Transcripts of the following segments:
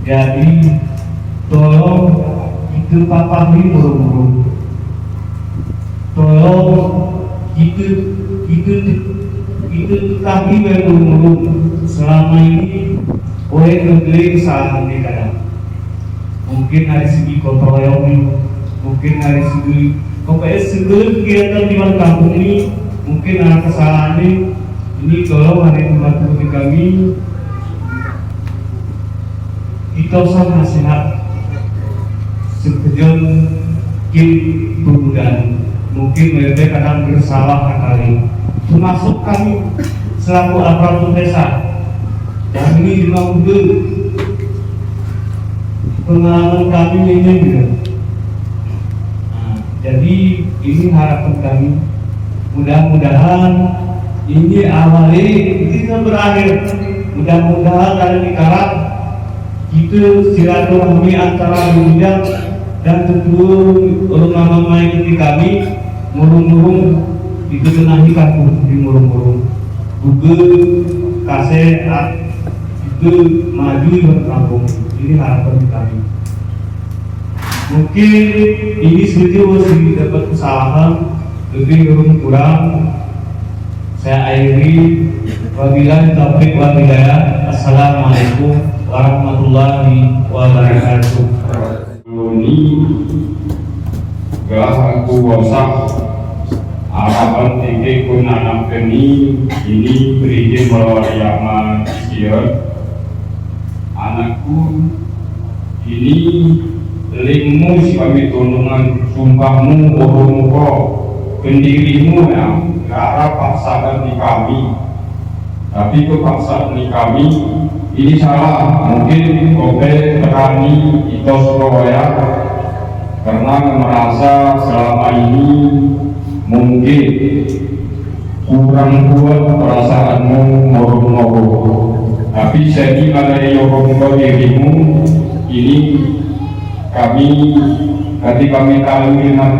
Jadi tolong kita papahri murung-murung, tolong kita ketahui murung-murung selama ini oleh negeri kesalahan kadang. Mungkin dari segi kontrol, mungkin dari segi segala kegiatan di luar kampung ini, mungkin ada kesalahan ini tolong ada yang membantu kami. Kita usah nasihat sekejap dan mungkin mereka kadang bersalah kali, termasuk kami selaku aparatur desa. Dan ini juga pengalaman kami ini juga. Jadi ini harapan kami, mudah-mudahan ini awalnya kita berakhir. Mudah-mudahan dari dikarang itu silaturahmi antara bidang dan tentu ulama main kami murung-murung itu kenahi kampung di murung-murung Google kasih itu maju di kampung. Ini harapan kami. Mungkin ini sedikit dapat kesalahan lebih kurang saya akhiri. Wabillahi taufiq wal hidayah. Assalamualaikum warahmatullahi wabarakatuh. Ini gelah aku wasak harapan tinggi kun anak ini berizin melayama siar anakku ini lingmu si kami tolongan sumpahmu orongko pendirimu yang gara paksaan di kami, tapi kepaksaan di kami ini salah. Mungkin oke terani itu Surabaya karena merasa selama ini mungkin kurang kuat perasaanmu morong-morong, tapi saya dari orongko dirimu ini kami ketika kami tahu dengan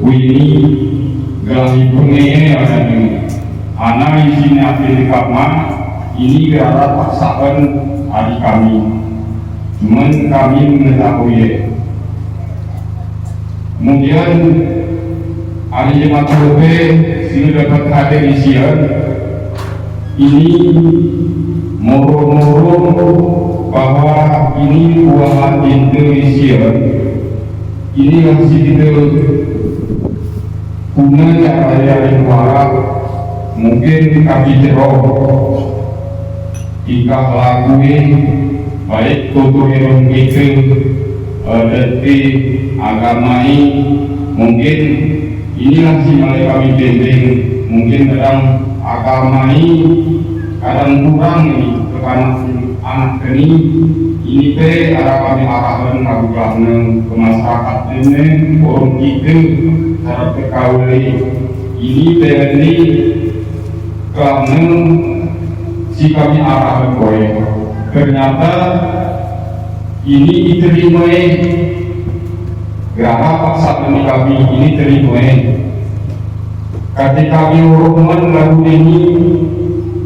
ini gelahi pengen anak isinya pilih kapma ini gara paksaan adik kami, cuman kami mengetahui. Kemudian hari Jumat sore sini dapat hadir isian ini moro-moro bahwa ini buah Indonesia ini masih kita guna cara yang warak. Mungkin kami cerok jika lakuin baik tutur yang kita dari agama ini, mungkin inilah si mulai kami bimbing. Mungkin kadang agama ini kadang kurang ini anak ini teh arah kami arahan lagu-lagu ke masyarakat ini orang kita cara berkauli ini teh karena si kami arahan boy ternyata ini diterima gara paksa kami ini terima ketika kami uruman lagu ini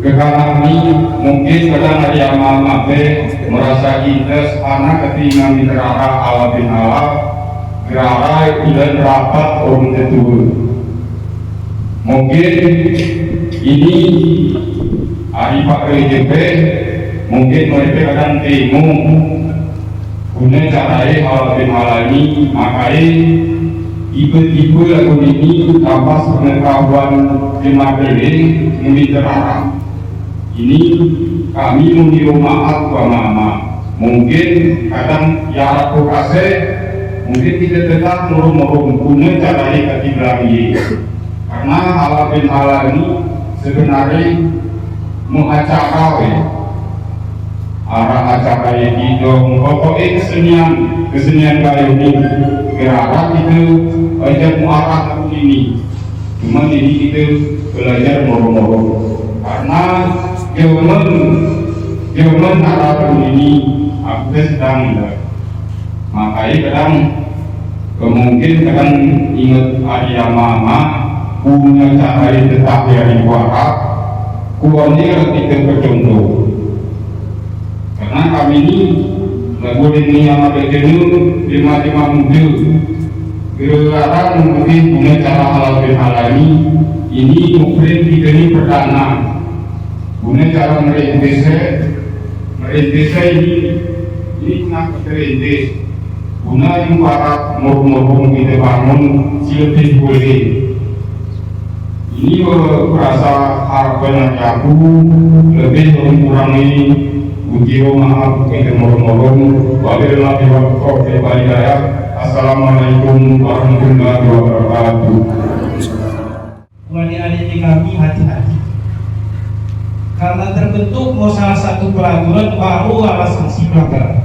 kekali mungkin kadang ada yang merasa interest anak ketika minrara ala bin ala gerara dan rapat orang tersebut. Mungkin ini hari Pak RJP mungkin mereka kadang temu guna cara ala bin ala ini makanya tiba-tiba lagu ini tanpa pengetahuan di materi minrara ini kami mengirim maaf ke mama. Mungkin kadang ya aku kasih mungkin tidak tetap murung-murung guna cara ketiblami karena halal bin halal ini sebenarnya mengacara arah acara yang dong pokoknya kesenian kayu ini gerak itu belajar muarah ini cuma ini kita belajar murung-murung karena Gimana harapan ini aku sedang makanya kadang kemungkin kadang ingat ada mama punya cara yang tetap dari warak kuahnya ketika bercontoh karena kami ini lagu ini yang ada jenuh 5 mobil gerakan mungkin punya cara halal bihalali ini mungkin dikini perdana punya cara merintisnya ini kenapa terintis guna yang para murung-murung kita bangun silih boleh ini merasa harapan aku lebih mengurangi ujiro maaf kita murung-murung wabillahi taufiq wal hidayah. Assalamualaikum warahmatullahi wabarakatuh. Adik-adik kami hati-hati karena terbentuk mau salah satu peraturan baru ala sanksi pelanggaran.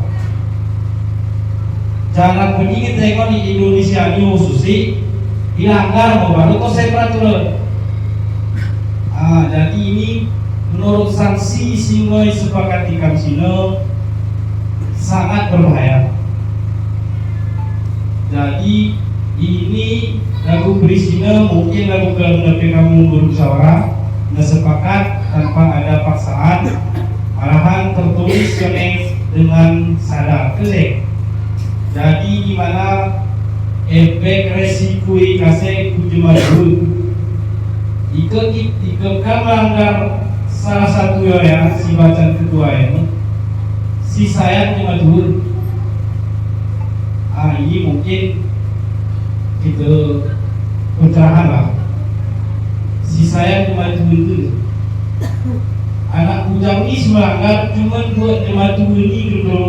Jangan begini tengok di Indonesia ini khususnya dilanggar mau baru kok saya peraturan. Jadi ini menurut sanksi sinoi sepakati kami sino sangat berbahaya. Jadi ini lagu berisinya mungkin lagu dalam kamu bermusyawarah sepakat tanpa ada paksaan arahan tertulis dengan sadar kelek. Jadi di mana efek resiko kasih kujemajun jika melanggar salah satu yang si bacaan kedua ini si sayang kemajun. Ini mungkin kita pencerahan lah. Si saya kemaju itu anak bujang ini melanggar cuma buat kemaju ini dulu.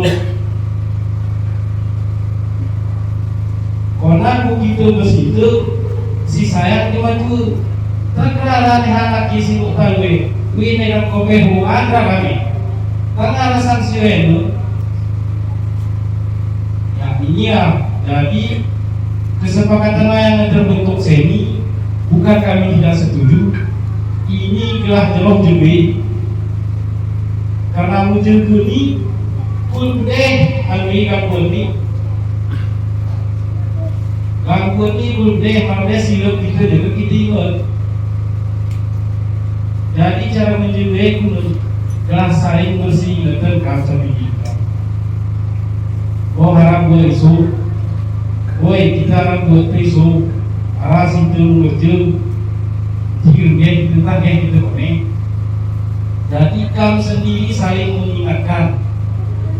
Karena begitu bersitu si saya kemaju terkena anak kisi ukalwe wih dengan kopi huandra kami karena alasan si itu. Ini ya, jadi kesepakatan yang terbentuk semi bukan kami tidak setuju. Ini gelah jelok jelwe karena muncul ini pun Amerika pun ini gangguan ini pun pada silap kita juga kita ingat. Jadi cara menjelwe pun gelah saling bersih dan kaca kita. Oh harap buat isu, kita harap buat isu, aras itu berjul, jika tentang yang kita konek. Jadi kami sendiri saling mengingatkan,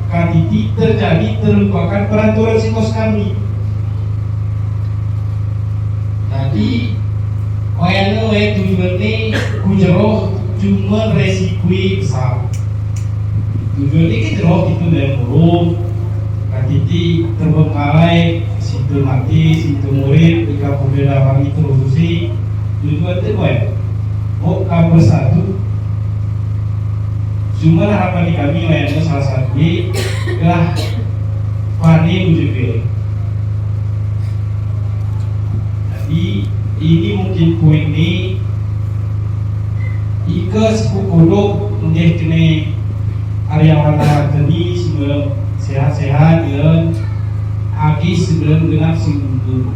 kaditi terjadi terlupakan peraturan sikos kami. Jadi, tujuan ini kujeroh cuma resikui besar. Tujuan ini jeroh itu dari mulut. Titi terbengkalai, situ mati, situ murid, jika perbedaan itu rususi, tujuan itu mau kabar satu. Cuma harapan di kami itu salah satu adalah pani UJP. Jadi ini mungkin poin ini, jika sepuluh menjadi kene area mana tadi sebelum sehat-sehat dan habis sebelum genap seminggu.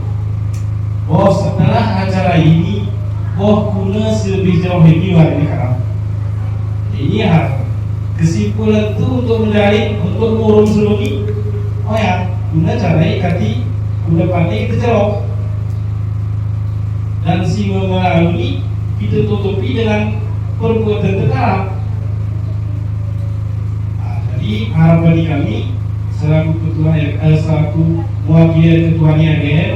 Setelah acara ini, guna lebih jauh lagi hari sekarang. Ini ya kesimpulan itu untuk menjalin untuk murung selagi. Guna cara ikati, guna pandai kita jauh. Dan si melalui kita tutupi dengan perbuatan terlarang. Jadi harapan kami selaku ketua selaku mewakili ketua IAGR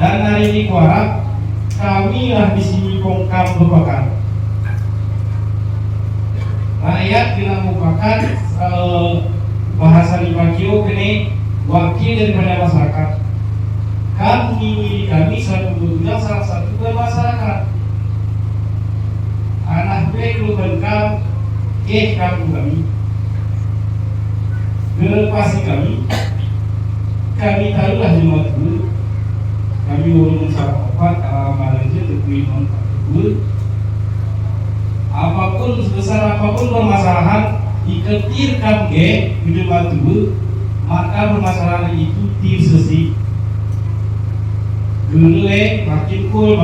dan hari ini kuarap kami lah di sini kongkam merupakan rakyat kita merupakan bahasa Lipakio kini wakil daripada masyarakat. Kami selaku ketua salah satu dari masyarakat anak keluarga kamu kami pasti kami tahulah jemaat dulu kami urus mencapai malaysia terkuinon dulu apapun sebesar apapun permasalahan diketirkan di jemaat dulu maka permasalahan itu disesi dulu makin cool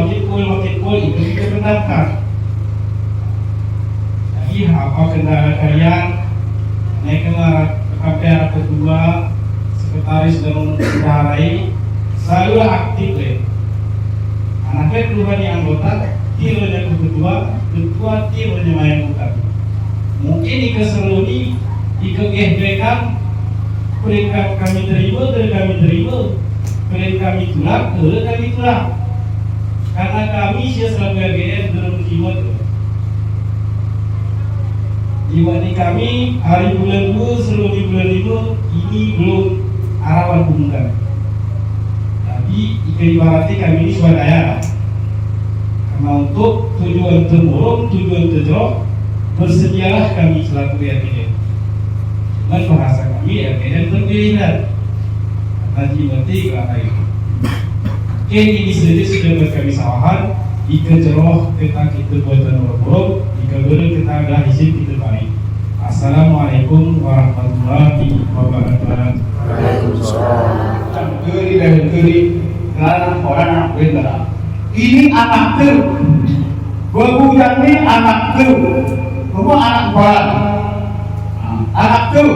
itu kita pendapkan jadi apa kendala kalian naik ke KPR kedua, sekretaris dan mendarai selalu aktif deh. Anaknya keluar yang anggota, tironya kedua, ketua tironya main bukan. Mungkin ika seruni, ika gehbekan, perintah kami terima, perintah kami tulang, karena kami sia selalu GGR dalam jimat. Jiwani kami hari bulan 2 seruni bulan 5 ini belum arawan kumungkan. Tapi ika ibarati kami ini swadaya. Karena untuk tujuan temurung, tujuan terjauh, bersedialah kami selaku RPN. Dan bahasa kami RPN terpilih. Nanti mati kelapa itu. Ini saja sudah buat kami sawahan. Ika jeroh kita buatan orang-orang. Ika benar kita adalah izin kita balik. Assalamualaikum warahmatullahi wabarakatuh. Waalaikumsalam. Kiri dan orang benar. Ini anak tu, bujang ni anak tu, semua anak buah, anak tu.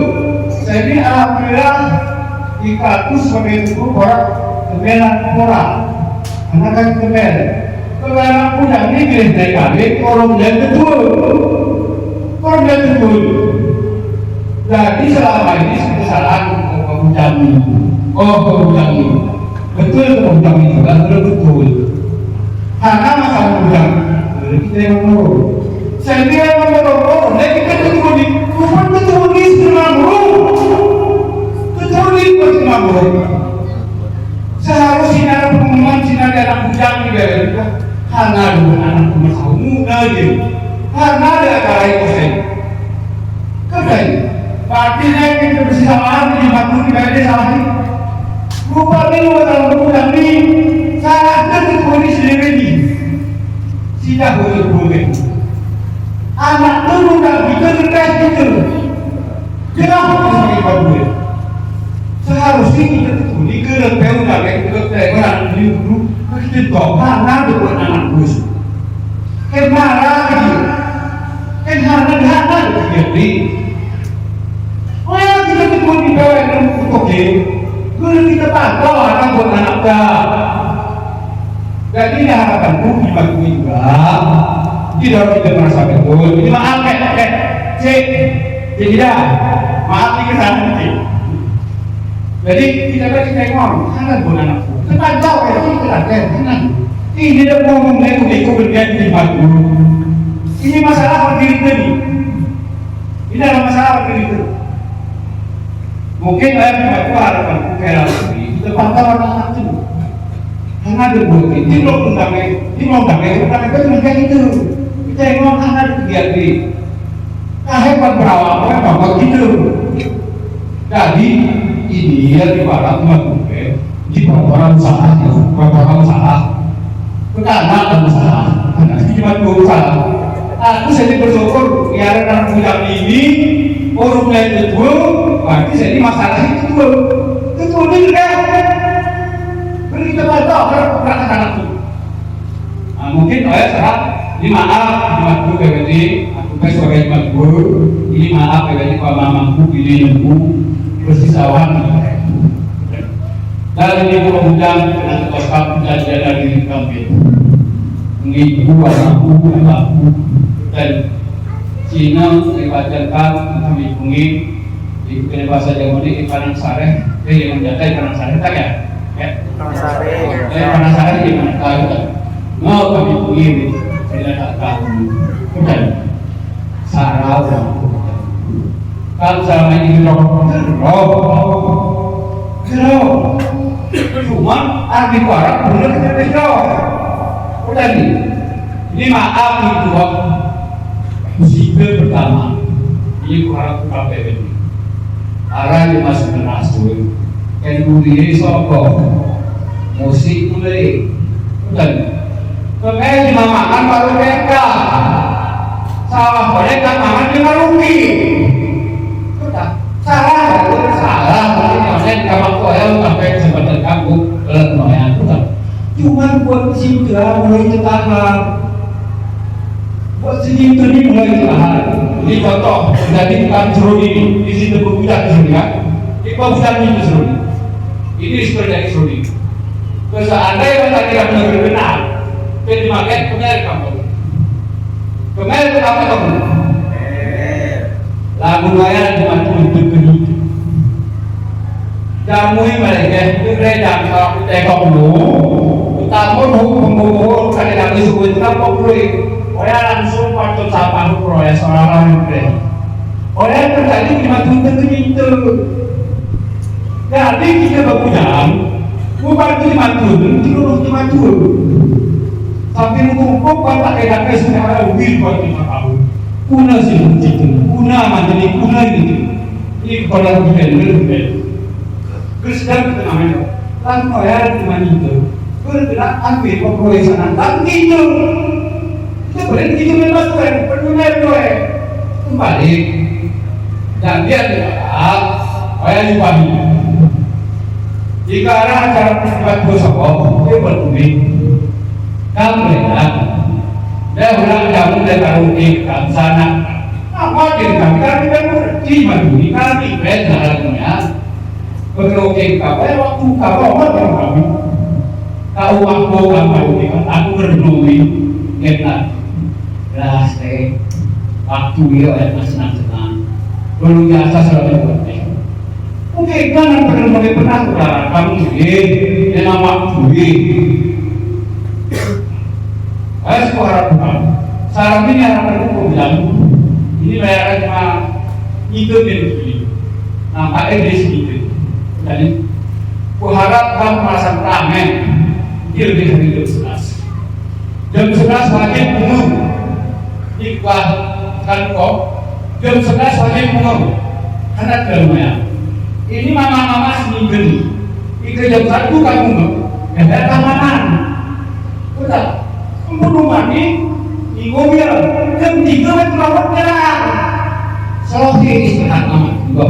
Jadi alhamdulillah jika tu sebagai tubuh orang kebelan orang, anak kan kebel. Kebelan bujang ni bila saya kali orang yang betul, orang yang betul. Jadi selama ini kesalahan bujang ni, bujang ni, betul bujang itu kan betul. Karena masalah bujang, kita yang menurut. Saya yang menurut, kita ketemu di seharusnya ada pengumuman sinar anak bujang di daerah karena ada anak masalah muda gitu. Karena ada acara itu saya. Kerjain. Berarti saya kita bersama di makhluk di daerah salah ini. Rupanya dalam bujang ini salah ketemu di sendiri ini. Tidak boleh. Anak itu tidak bisa dikasih gitu. Kenapa sebagai baduy? Seharusnya kita tuh di kerja orang dulu kita doa nado buat anak bus. Kenapa gitu? Kenapa jadi? Oh kita tuh di bawah yang untuk guru kita pantau akan buat anak kita. Jadi harapanku dibantu juga. Tidak kita merasa betul. Ini maaf cek. Jadi dah maaf di kesana cek. Jadi tidak ada kita ngomong, hangat pun anakku. Kita tahu ini kelakar, tenang. Ini dia ngomong itu berganti di batu. Ini masalah berdiri tadi. Ini adalah masalah berdiri tadi. Mungkin ayah di batu harapanku kira lagi. Kita pantau anak-anak itu. Hangat berbunyi. Ini belum damai. Itu cuma kayak itu. Kita ngomong hangat berganti. Hebat berawal, hebat gitu. Jadi ini ya di barat melakukan di peraturan usaha, pertama usaha, karena cuma dua usaha. Aku saya bersyukur ya anak muda ini orang lain betul, berarti jadi masalah itu betul kan? Beri kita bantu pergerakan anak itu. Mungkin saya serah ini maaf PBD, aku sebagai guru, ini maaf PBD kalau mamaku pilih nunggu persisawan dan ini undang dengan kosong dan dari kami mengibu anakku dan Cina dibacakan untuk dipungi di bahasa Jawa ini ikan sareh yang menjadi ikan sareh tak ya? Ikan sareh di mana tahu kan? Mau kami pungi tidak tahu dan sarau kalau selama ini Gerok cuma arti barat benar kita gerok udah nih ini maaf nih Tuhan musibah pertama ini kurang KPB arah di masuk menasur yang dulu sokong musik mulai udah nih kemudian dimamakan baru mereka salah mereka makan di maruki salah mungkin kamar koel sampai kesempatan kamu noyan cuman buat cinta mulai cetakan buat segitu ini mulai cetakan Ini contoh jadi tukang jeruk ini di situ berbudak jeruk ya. Di berbudak itu jeruk. Ini sebenarnya jeruk. Kalau seandainya kita tidak benar-benar, kita dimakan kemana kamu? Kemana kamu? Lagu saya dibantu untuk hidup. Jamui mereka itu mereka kalau kita dulu, utama pembunuh kali lagi sebut apa boleh. Orang langsung patut sama proyek seorang mereka. Orang terjadi dibantu untuk hidup. Jadi kita berpunyam, bukan dibantu, terus dibantu. Sampai mengumpul pada kaitannya sudah ada lebih buat 5 tahun. Kuna sih itu, kuna macam ini, kuna itu. Ini kalau berbeda. Kristen itu namanya. Lalu orang cuma itu. Bergerak ambil pemroyesan dan itu. Itu boleh itu memang tuan, perlunya tuan. Kembali. Dan dia tidak orang dipahami. Jika ada acara peristiwa bersama, dia bertemu. Kamu lihat, dia ulang kamu dia taruh di sana. Apa dia kami berarti mandiri kami bezarannya. Berlogik kapai waktu kapal orang kami. Tahu waktu kamu ini aku berdui kita. Rasa waktu dia ada senang-senang. Belum biasa selalu berarti. Oke, kan berbagai pernah kamu ini dengan waktu ini. Saya semua harapkan. Sekarang ini harapan itu bilang ini bayaran cuma hidup ini. Nampaknya di sini. Jadi, kuharap kamu merasa ramen. Dia lebih dari jam 11. Jam 11 wajib penuh. Ikhlas kan kok. Jam 11 wajib penuh. Karena kelemahan. Ini mama-mama seminggu. Jika jam 1 kamu nggak tamanan. Udah. Membunuh mati di mobil jam 3 itu rawat jalan. Selesai istirahat amat juga.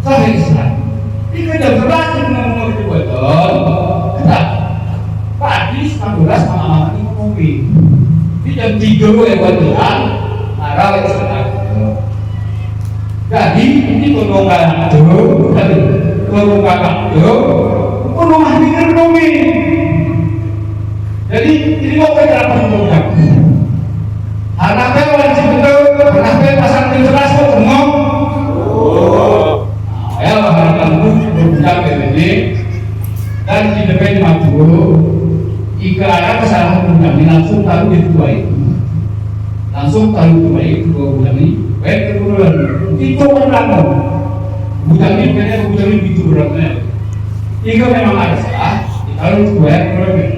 Selesai istirahat. Jika jam 11 itu ngomong itu betul. Tetap. Pagi setengah 12 mama-mama ini mobil. Di jam 3 buat jalan. Rawat istirahat. Jadi ini tolong kakak tuh. Tolong kakak tuh. Membunuh mati di mobil. Jadi ini mau ke dalam pembunuhan. Anaknya wajib betul, anaknya pasang jam 11 kok bengong. Ya harapan berbudak ini dan di depan maju. Jika ada kesalahan budak ini langsung taruh di dua itu. Langsung taruh di dua itu dua budak ini. Baik kemudian itu orang budak ini kayaknya budak ini itu beratnya. Jika memang ada salah, ditaruh di dua kemudian.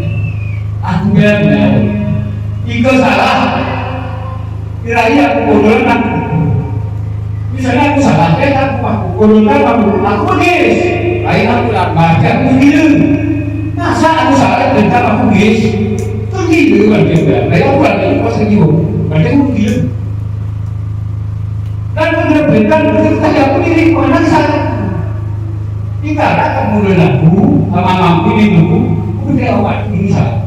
Aku bilang, jika salah, kira-kira aku bodoh aku. Misalnya aku salah, aku bodoh aku begis. Lain aku baca, aku gila. Masa aku salah, tentang aku begis. Itu gila kan dia. Lain aku lagi, pas lagi berarti aku gila. Dan benar-benar betul aku diri, mana salah. Jika ada kemudian aku, sama mampu ini dulu, aku tidak awal, ini salah.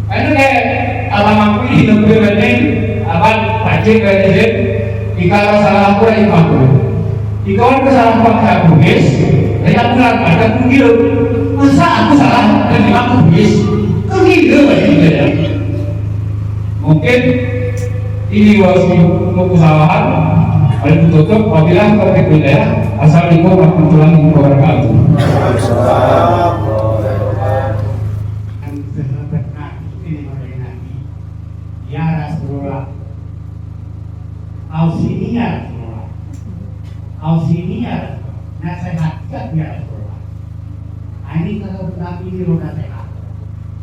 Itu kayak alamat ini lebih penting apa pacik kayak jika salah aku lagi mampu jika orang kesalahan pakai aku guys dan aku ada gila masa aku salah dan aku guys itu gila bagi dia mungkin ini mau kesalahan paling tutup apabila kita berbeda assalamualaikum warahmatullahi wabarakatuh. Ya Rasulullah, Ausiniya Rasulullah, Ausiniya nasihatkan ya Rasulullah. Ini kalau Nabi itu nasihat,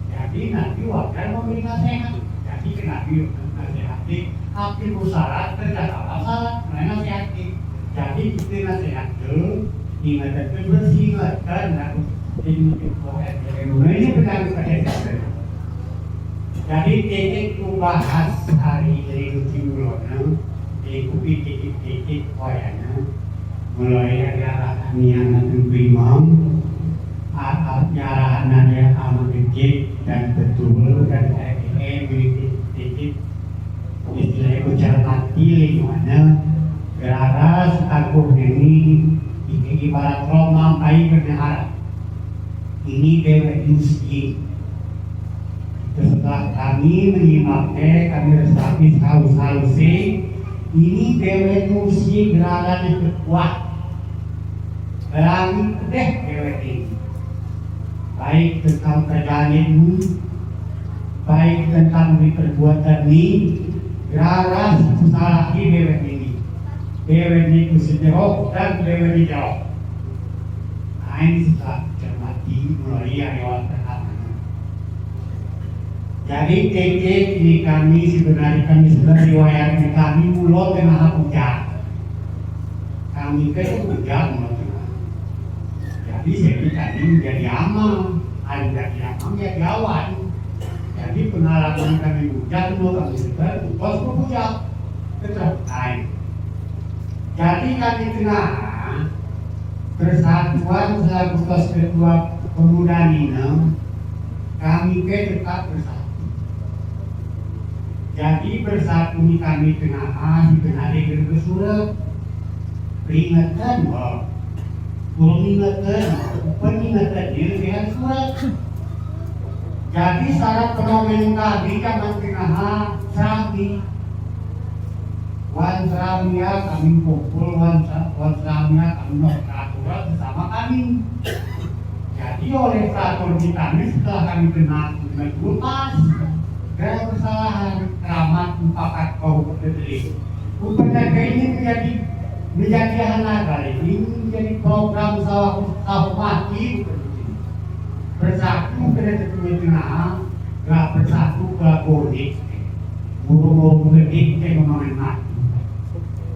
jadi Nabi wakil memberi nasihat, jadi Nabi nasihati, tapi musyarat terjadi salah, nasihati. Jadi kita nasihat itu ingatkan bersihkan, aku ini benar benar. Jadi titik membahas hari ini Timurona, ikuti titik-titik koyana, mulai dari arahan yang nanti imam, arahan yang amat kecil dan betul dan memiliki titik istilahnya mencermati ini dewek musik. Setelah kami menyimaknya, kami resapi halus-halus ini dewek musik gerakan yang kuat. Berani deh dewek ini. Baik tentang kerjaan ini, baik tentang perbuatan ini, gerakan salah di dewek ini. Dewek itu sejauh dan dewek ini jauh. Nah ini sudah cermati mulai ayat pertama. Jadi teknik ini kami sebenarnya riwayat kami mulut tengah hujan. Kami ke hujan mulut. Jadi saya tadi menjadi amal, ada jadi amal menjadi awan. Jadi pengalaman kami hujan mulut kami sudah pos hujan tercapai. Jadi kami tengah persatuan selaku ketua pemuda Ninem, kami tetap bersatu. Jadi bersatu ini kami tengah dikenali bersurat peringatan bahwa peringatan diri dengan surat. Jadi syarat fenomen kami kami tengah serami wan seramnya kami kumpul wan seramnya kami beraturan bersama kami. Jadi oleh peraturan kami setelah kami kenal lepas dan kesalahan keramat mufakat kau berdiri. Upaya ini menjadi anak kali ini menjadi program sawah mati bersatu pada tengah gak bersatu ke godik burung godik yang memakai mati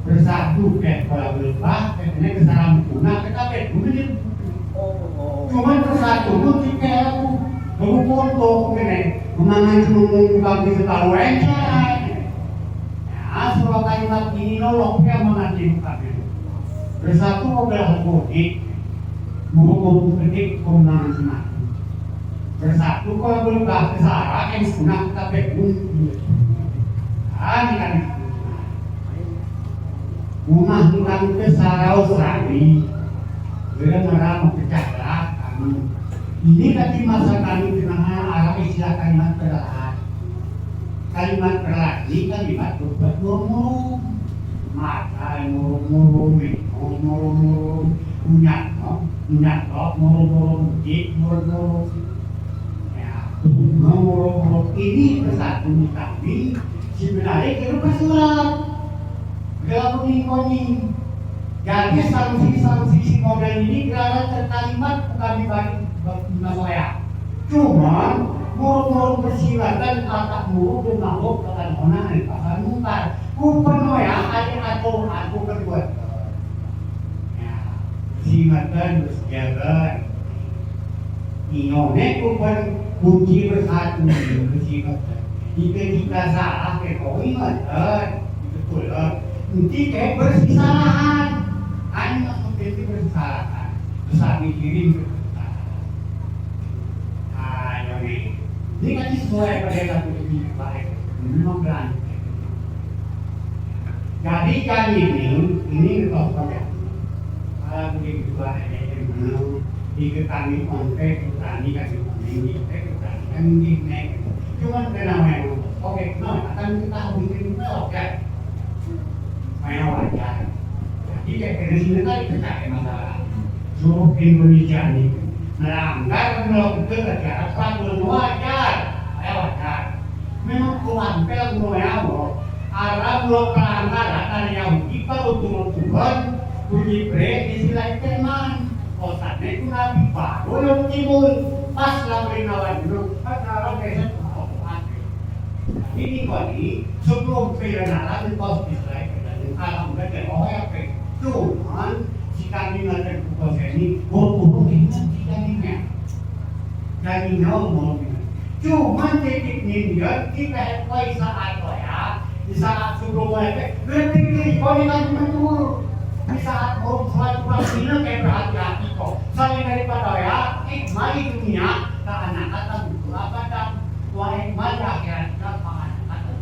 bersatu ke kepala berubah karena kesalahan punah tetapi kemudian cuma bersatu itu jika aku berfoto menangan semua bagi setahu aja. Nah, surah kalimat ini nolong yang mengerti kami. Bersatu adalah godik, burung godik kemenangan senang. Bersatu kalau berubah kesalahan yang sunah tapi pun. Ini kan rumah dengan kesarau serami benar-benar pecahlah kami. Ini tadi masa kami tengah arah istilah kalimat perlahan. Kalimat perlahan ini kalimat berbuat murmur, mata murmur, murmur, unyak, murmur, murmur. Murmur ini bersatu kami sebenarnya kita bersurat. Dalam ini. Jadi sanksi model ini kerana terkalimat bukan dibagi saya. Cuma murmur persilatan kata murmur dan makhluk kata mana di pasar mungkar. Kupeno ya ada aku kedua. Ya, persilatan bersejaga. Inone kupen kunci bersatu persilatan. Jika kita salah kau ingat betul. Nanti kayak bersalahan. Hanya seperti bersalahan. Besar mikirin bersalahan. Ayo nih. Ini kan sesuai pada satu lebih baik. Memang berani. Jadi kali ini kalau pada kalau boleh kedua ada yang menang. Jika kami konflik, berani kami konflik, kami naik. Cuma kenapa yang oke, akan kita bikin oke. Main wajar. Jadi dari sini tadi terkait masalah seluruh Indonesia ini melanggar menolak betul acara peraturan wajar, wajar. Memang keluarga menolak, arah belum pelanggaran dari Yahudi kalau turun bunyi brek istilah teman, otaknya itu nabi baru yang timbul pas lagi nawan dulu, pas nawan besok ini kali sebelum perenara di pos Israel. Alhamdulillah orang yang cuman si kami ngajar kuasa ini buruk ingat si kaminya jadi ngomong cuman titik ninja kita ekoi saat ya di saat sebelum mereka berarti kau dengan betul di saat mau suatu pasina kayak berhati-hati kok selain daripada ya mari dunia ke anak kata buku apa dan wahai malah ya ke anak kata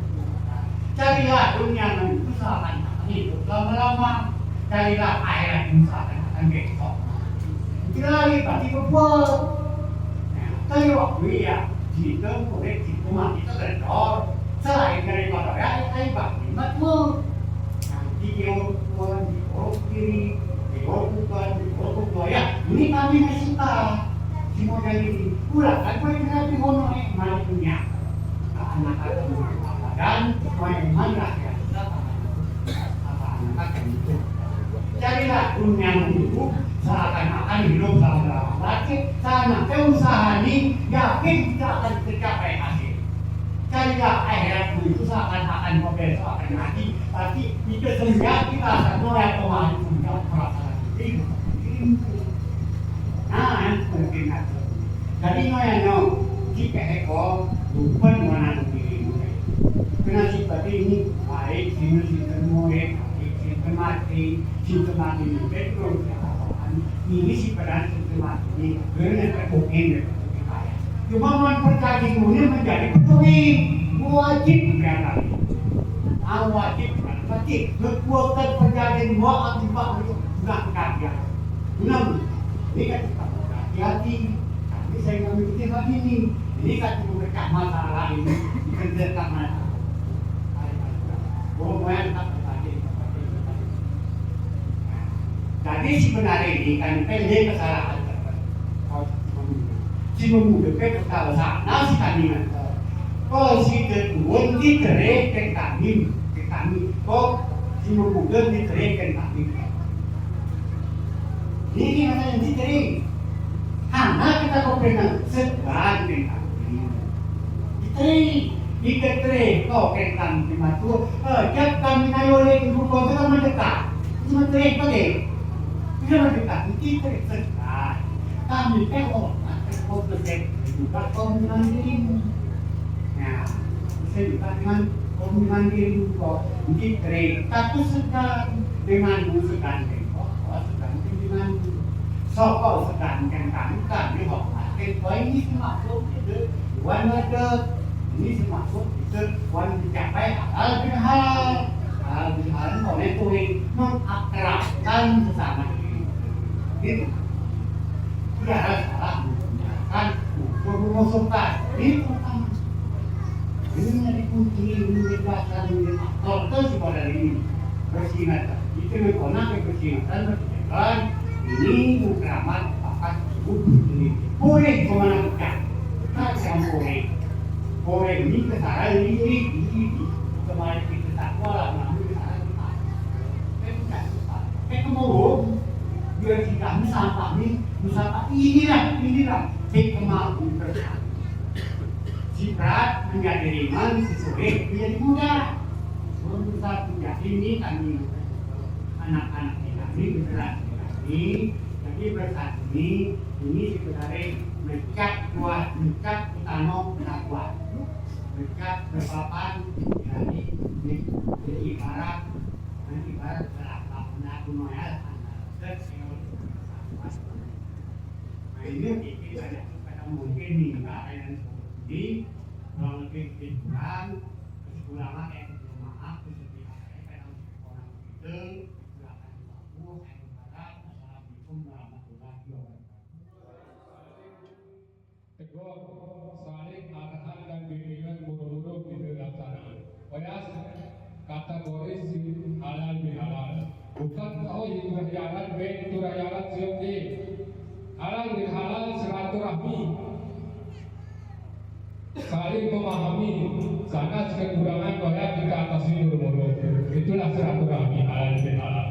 carilah dunia yang usahakan hidup lama-lama carilah akhirat yang akan besok. Kira pasti berbuat waktu ya jika boleh cuma kita kendor selain daripada ya bagi makmur nanti orang di orang kiri di orang bukan di orang tua ya ini kami suka si model ini pulang kan boleh nanti ngono mana punya anak-anak dan main mana ya anak-anak itu carilah dunia itu seakan-akan hidup sama laki sana usaha ini yakin tidak akan tercapai hasil carilah akhirat itu seakan-akan mobil seakan mati tapi itu sehingga kita akan mulai kemarin punya perasaan itu nah mungkin ada jadi no jika ekor bukan mana diri karena seperti ini baik sinus mati ini betul ini si peran mati ini terbukin cuma mempercayai dunia menjadi petunjuk wajib berangkat wajib berangkat kekuatan perjalanan dua akibat itu nggak karya enam ini kan hati-hati tapi saya nggak mikir lagi ini kan mereka masalah ini dikerjakan mana jadi sebenarnya ini kan pendek kesalahan si memudah kesalahan nah si kami kalau si kedua diterek kami kok si memudah diterek kami ini mana yang diterek karena kita kau pernah segan dengan kami diterek kau kentang lima tu jat kami nayoleh ibu kau itu mendekat cuma terek pada kita mendekat diterek segan kami kau terek juga kau mandiri nah bisa juga dengan kau mandiri kau diterek tapi segan dengan segan kau segan dengan sokol segan kentang kami kau ini semaksud itu wanita ini semaksud itu wan dicapai hal oleh Tuhan mengakrabkan sesama diri itu tidak ada salah kan memusuhkan itu kan ini menjadi kunci membebaskan aktor itu pada ini bersingatan itu menggunakan bersingatan berjalan ini mengkeramat akan tubuh ini boleh kemana-mana tak boleh ini kesalahan ini kemarin kita tak kuat namun kesalahan kita kemurung biar kita misalkan inilah kemampuan bersama si berat menjadi ringan si sulit menjadi mudah berusaha menjadi ini kami anak-anak kami berat ini jadi bersat ini sebenarnya mencap kuat mencap utama kuat dekat berpapan jadi ibarat berapa aku noel nah ini kita ada mungkin nih nggak ada yang seperti kalau lebih kurang ulama yang maaf seperti kalau orang itu silakan bagus assalamualaikum warahmatullahi wabarakatuh. Tegur, saling arahan dan bimbingan guru-guru dilaksanakan. Wayas kategoris halal bihalal. Bukan kau itu rakyat ben itu rakyat siapa halal bihalal silaturahmi. Saling memahami sana kekurangan wayas kita atasi guru-guru. Itulah silaturahmi halal bihalal.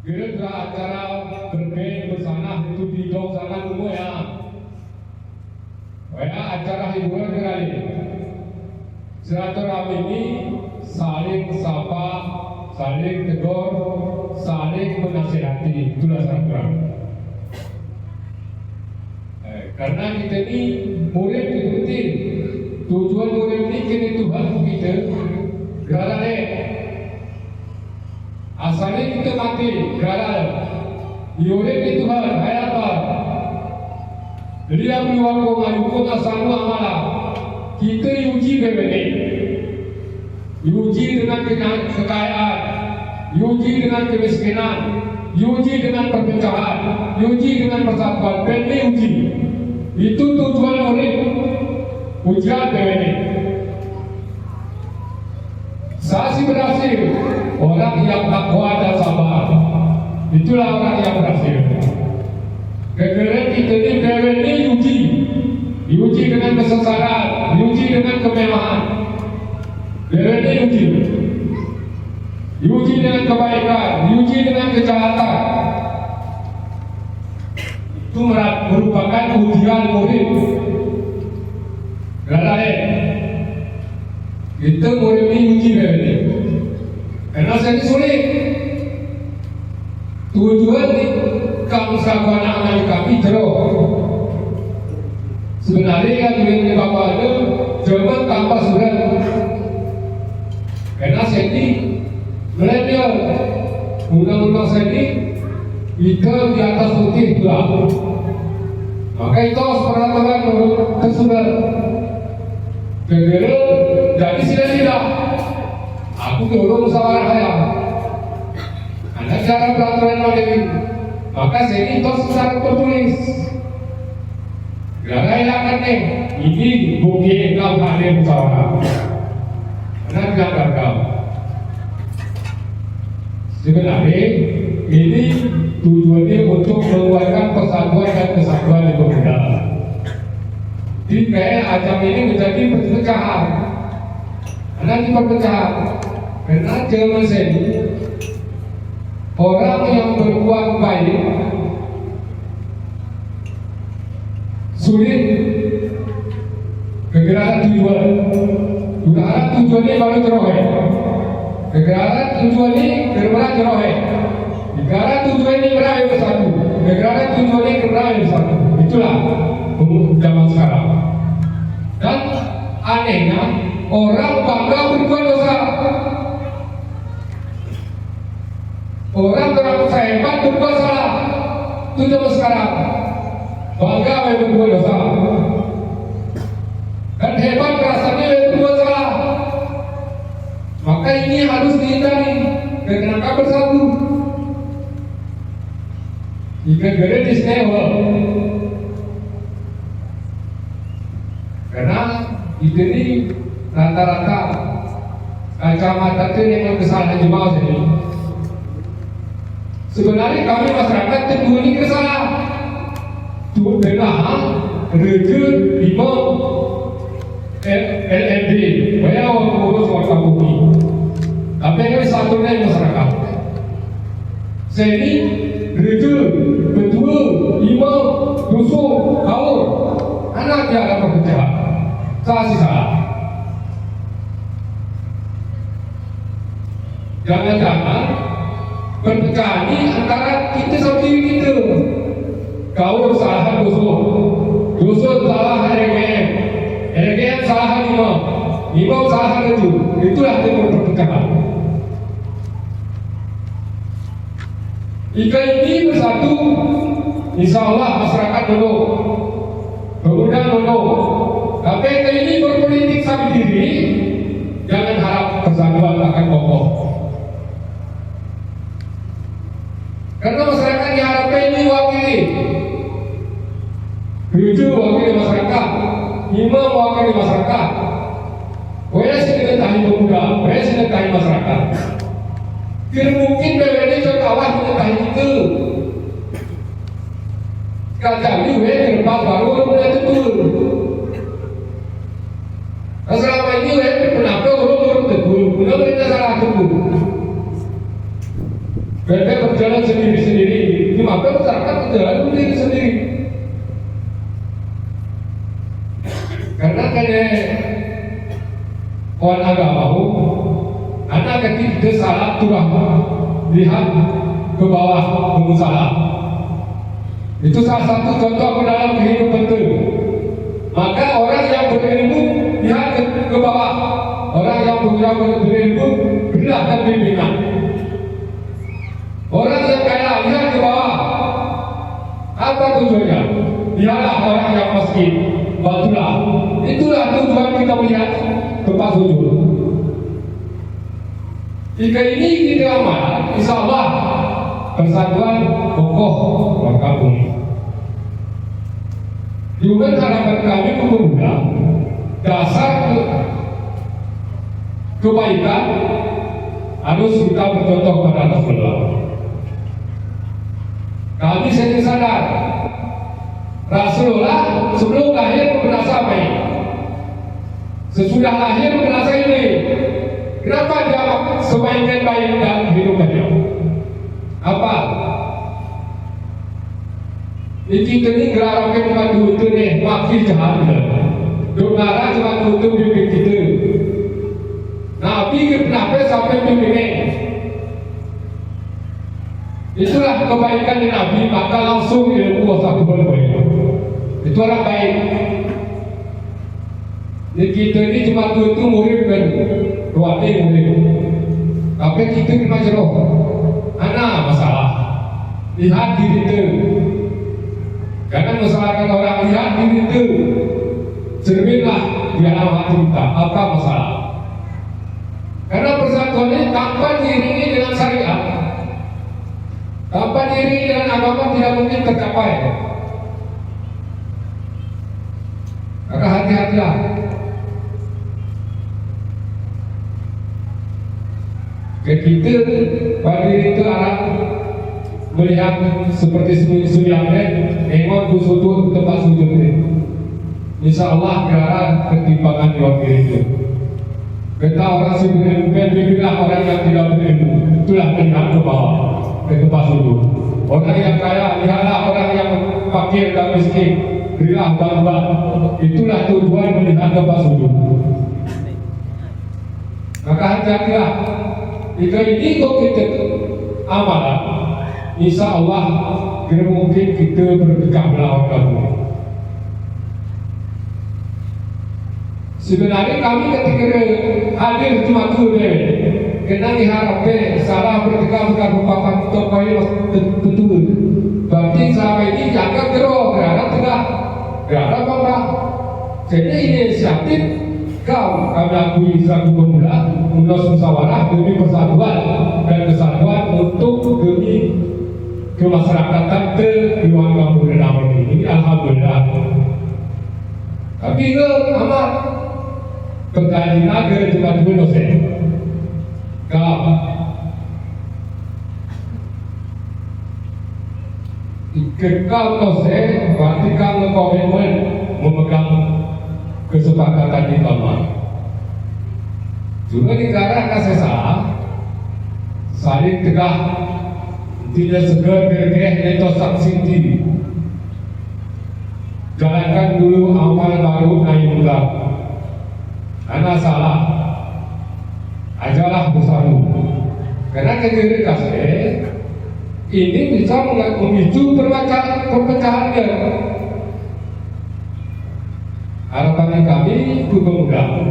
Kira-kira acara bermain bersama itu di dong sana umum ya. Acara hiburan kali silaturahmi ini saling sapa, saling tegur, saling menasihati, itulah silaturahmi. Karena kita ini murid itu penting. Tujuan murid ini kini Tuhan kita kerana asalnya kita mati kerana murid itu Tuhan hayatan. Dia menyuarakan hukum asal amala kita diuji berbeda, diuji dengan kekayaan, diuji dengan kemiskinan, diuji dengan perpecahan, diuji dengan persatuan, benda uji. Itu tujuan murid ujian PWN. Saksi berhasil, orang yang takwa dan sabar. Itulah orang yang berhasil. Kemudian kita di PWN diuji dengan kesesaran, diuji dengan kemewahan. PWN diuji dengan kebaikan, diuji dengan kejahatan. Itu merupakan ujian murid. Lain, kita murid ini uji ini. Karena saya sulit. Tujuan ni kamu sahabat anak kami jauh. Sebenarnya kan murid bapak itu jawaban tanpa surat. Karena saya ini milenial, undang-undang saya ini hitam di atas putih gelap. Maka itu peraturan tersebut. Kedua, jadi sila-sila. Aku dulu musyawarah hayam. Ada cara peraturan modern. Maka saya ini itu secara tertulis. Gak hilang nih. Ini bukti engkau hadir musyawarah. Karena tidak gagal. Sebenarnya ini tujuannya untuk menguatkan persatuan dan kesatuan di pemuda. Jadi kayak ajang ini menjadi perpecahan. Karena di perpecahan, karena zaman saya ini orang yang berbuat baik sulit kegerakan tujuan. Kegerakan tujuannya baru teroheh. Kegerakan tujuannya berbeda teroheh. Negara tujuan ini berakhir bersatu. Negara tujuan ini berakhir bersatu. Itulah zaman sekarang. Dan anehnya orang bangga berbuat dosa. Orang merasa hebat berbuat salah. Itu zaman sekarang. Bangga berbuat dosa. Dan hebat rasanya berbuat salah. Maka ini harus dihindari. Kenapa bersatu? Jika gede istimewa, karena itu ini rata-rata kacamata itu yang kesalahan jemaah ini. Sebenarnya kami masyarakat tentu ini kesalahan. Tuh benar, rejur imam LMD, banyak orang mengurus warga bumi. Tapi ini satunya masyarakat. Saya ini rejur, betul, imam, dusun, kaur, anak dia ada pekerjaan. Saya salah. Jangan-jangan perpecahan ini antara kita sama diri kita. Kaur salah dusun, dusun salah RGM, RGM salah imam, imam salah rejur. Itulah yang perpecahan. Jika ini bersatu, insya Allah masyarakat dulu, kemudian dulu. Tapi ini berpolitik sampai diri, jangan harap persatuan akan kokoh. Karena masyarakat diharapkan ini wakili, gereja wakili masyarakat, imam wakili masyarakat, wes mengetahui pemuda, wes mengetahui masyarakat. Tidak mungkin PWN kawan mengetahui itu. Kadang ini lepas baru mulai betul. Selama ini kenapa orang betul? Kenapa kita salah betul? Mereka berjalan sendiri-sendiri. Cuma masyarakat berjalan sendiri-sendiri. Karena kawan agama anak ketika salah turah lihat ke bawah salah. Itu salah satu contoh dalam kehidupan itu. Maka orang yang berilmu lihat ke bawah. Orang yang berilmu berilah bimbingan. Orang yang kaya lihat ke bawah. Apa tujuannya? Lihatlah orang yang miskin, bantulah. Itulah tujuan kita melihat tempat sujud. Jika ini kita amal, insya Allah persatuan kokoh warga bumi. Juga harapan kami pemuda dasar kebaikan harus kita bercontoh pada Rasulullah. Kami sendiri sadar Rasulullah sebelum lahir merasa baik, sesudah lahir merasa ini. Kenapa dia sebaik baik dalam hidupnya? Apa? Iki ini gerak cuma dua tu ni, makin jahat. Doa cuma dua tu bimbing kita. Nabi kenapa sampai bimbing? Itulah kebaikan di Nabi, maka langsung ilmu satu berbaik. Itu orang baik. Jadi kita ini cuma dua tu murid kan, dua ni murid. Tapi kita kena jeroh. Ana masalah. Lihat diri itu. Karena masalahkan orang lihat diri itu. Cerminlah di dalam hati kita. Apa masalah? Karena persatuan ini tanpa diiringi dengan syariat, tanpa diiringi dengan agama tidak mungkin tercapai. Maka hati-hatilah. Kita pada diri itu arah melihat seperti suyangnya, engkau kusutu tempat sujud ini. Insya Allah gara ketimpangan di waktu itu. Kita orang sibuk bimbinglah orang yang tidak berilmu. Itulah melihat ke bawah, ke tempat sujud. Orang yang kaya lihatlah orang yang fakir dan miskin, berilah bantuan. Itulah tujuan melihat tempat sujud. Maka hati-hatilah. Jika ini kok kita amalan, insya Allah kira mungkin kita berpikir melawan kamu. Sebenarnya kami ketika hadir cuma tu deh, kena diharapkan salah bertekad berpapan untuk kau betul. Berarti selama ini jaga terus, berada tegak, berada apa? Jadi inisiatif kau kami akui selaku pemuda untuk musyawarah demi persatuan dan kesatuan untuk demi kemasyarakatan di ruang kampung dan ini. Alhamdulillah. Tapi ke amat pertanyaan agar cuma dua dosen. Kau kekal dosen berarti kau komitmen memegang kesepakatan di bawah. Juga negara kasesa saling tegak, tidak segar gergeh atau saksi diri. Jalankan dulu amal baru naik muda. Karena salah, ajalah bersatu. Karena kediri kasih ini bisa memicu perpecahan. Harapan kami pemuda,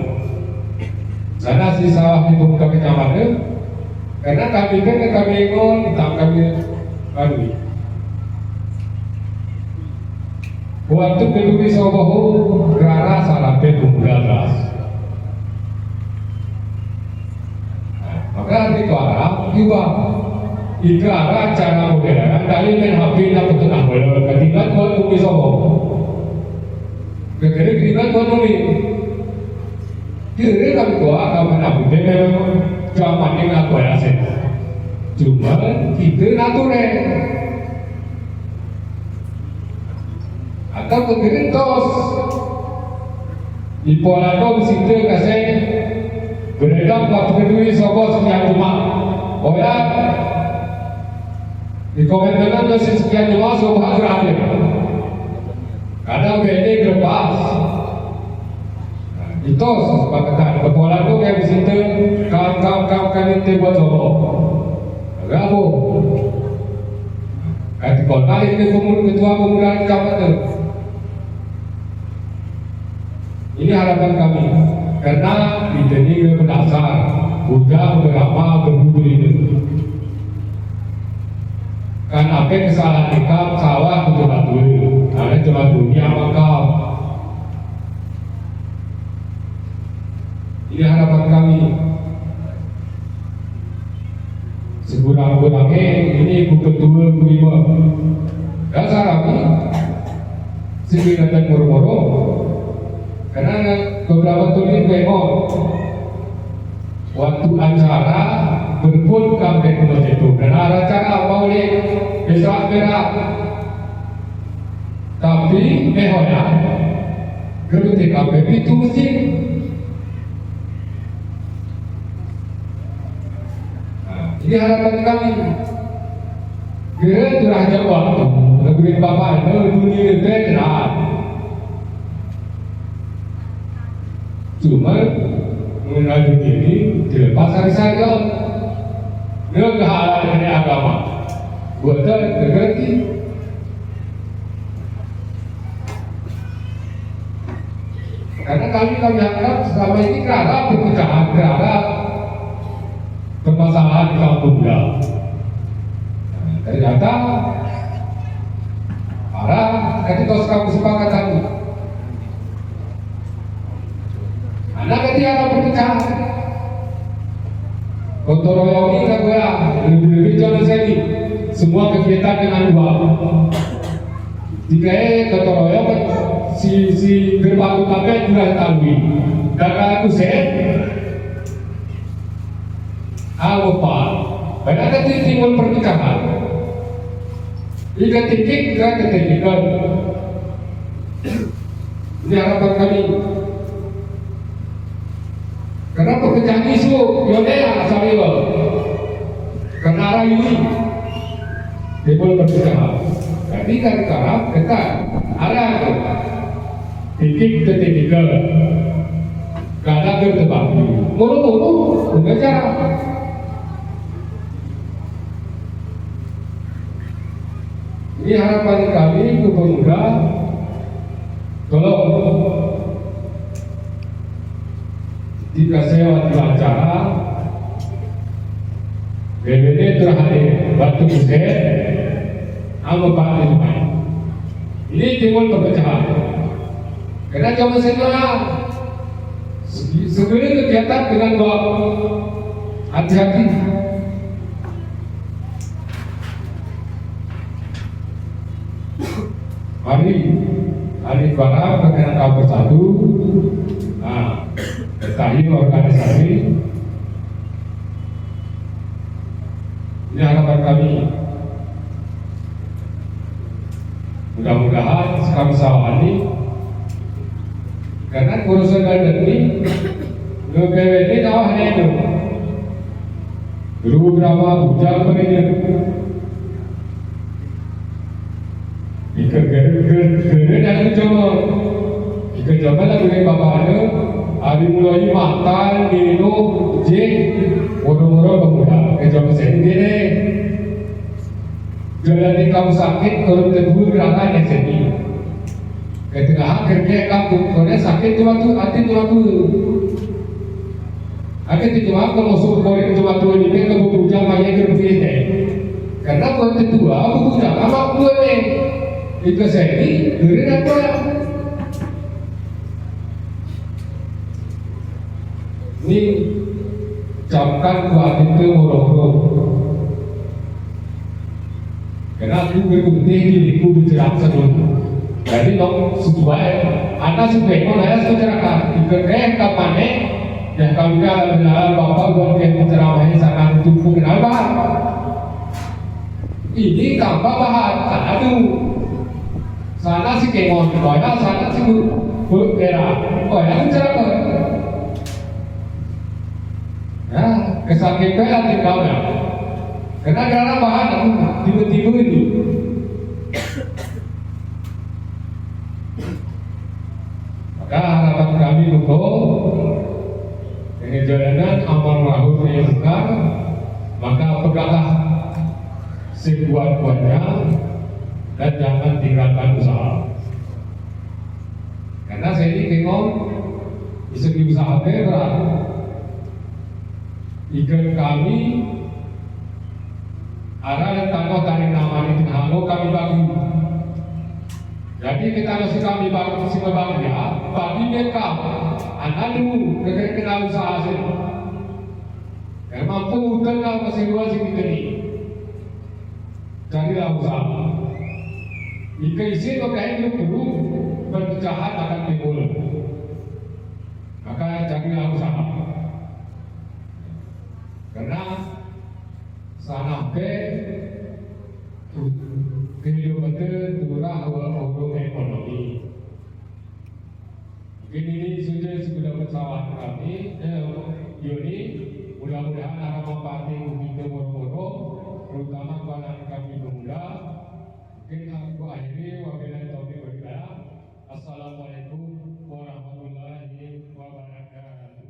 sana si sawah di pemuda kecamatan, karena kami ingon, kami baru. Waktu kedua soboh, gara salah pemuda keras. Maka di arah juga, itu arah cara modern. Dari menghapin apa tu nak boleh, ketinggalan buat bumi soboh. Kekiri kita tuan mumi, kiri kami tua kami nak bumi memang zaman ini nak kuat aset. Cuma kita natural. Atau kekiri tos, di pola tu situ kasih beredar waktu kedua sobat sekian cuma, oh ya, di komentar tu sekian cuma sobat berakhir. Kadang beda lepas itu sepakatan berpola tu kayak di situ kawan-kawan itu buat sobo agak apa kayak di kota ini ketua pemuda kecamatan. Ini harapan kami karena kita ini berdasar udah beberapa berhubung itu kan apa kesalahan kita sawah untuk batu karena cuma dunia makam. Ini harapan kami sekurang-kurangnya ini buku 2 dan sarami dan moro-moro karena beberapa tulis memang waktu acara berpun kami itu karena acara boleh besok berak tapi mehoya ketika kami itu mesti jadi harapan kami kira durahnya waktu lebih bapak dunia berat cuma mengenai ini dilepas hari-hari negara ini agama buatnya terganti karena kami harap selama ini kerana perpecahan kerana permasalahan di kampung ya. Ternyata para ketika kamu sepakatan anak ketika ada perpecahan gotong royong ini kan gue lebih-lebih jangan seni semua kegiatan dengan dua jika gotong royong si berbaku kabel juga tahu dan kalau sehat apa pada ketika timbul perpecahan jika titik ketikikan ini harapan kami karena perpecahan isu yaudah asal karena arah ini timbul perpecahan jadi karena kita arah titik ketikikan karena bertebak mulu-mulu dengan cara ini harapan kami pemuda tolong jika saya di acara BBD terhadir batu buset apa Pak ini timbul perpecahan karena zaman saya sebenarnya kegiatan dengan bawa hati-hati hari barang berkenaan tahap bersatu ketahui organisasi ini harapan kami mudah-mudahan kami sawani karena urusan badan ini BPWD tahu hanya itu dulu berapa hujan pengen Ikan dan ikan coba lagi dengan bapak ada hari mulai makan minum jeng orang-orang pemuda coba sendiri jalan di kamu sakit kalau terburu berangkat yang sini ketika kerja kamu kalau sakit cuma tu hati cuma tu akhirnya cuma kalau masuk boleh cuma tu ini kan kamu bujang banyak kerja karena kalau kedua aku bujang apa aku ni itu saya ini dari apa ini camkan kuat itu murah-murah karena aku berkumpul di aku bergerak sebelum jadi dong sesuai anak sebaiknya saya secerahkan ikan kapan yang kami kan benar bapak buat yang ceramahnya sangat tumpu kenapa ini tanpa bahan aduh sana si kemon, koya sana si bergerak, koya mencerahkan. Ya, kesakitan hati kau ya. Karena bahan tiba-tiba ini. Maka harapan kami betul dengan jalanan amal ma'ruf nahi munkar, maka peganglah sekuat-kuatnya dan jangan tinggalkan usaha. Karena saya ini tengok di segi usaha berat ikan kami ada yang tanah tarik nama itu halo kami bagi. Jadi kita masih kami bagi semua bagi ya, bagi mereka anak dulu kenal usaha sini. Yang mampu utang masih dua sini ini. Carilah usaha. Jika isi kekain itu perlu perpecahan akan timbul. Maka janganlah usaha. Karena sanampe kehidupan itu turah untuk ekonomi. Mungkin ini sudah pesawat kami, Yoni. Mudah-mudahan akan membantu kita boro-boro, terutama kepada kami pemuda. Mungkin aku akhiri wabillahi taufiq wal hidayah. Assalamualaikum warahmatullahi wabarakatuh.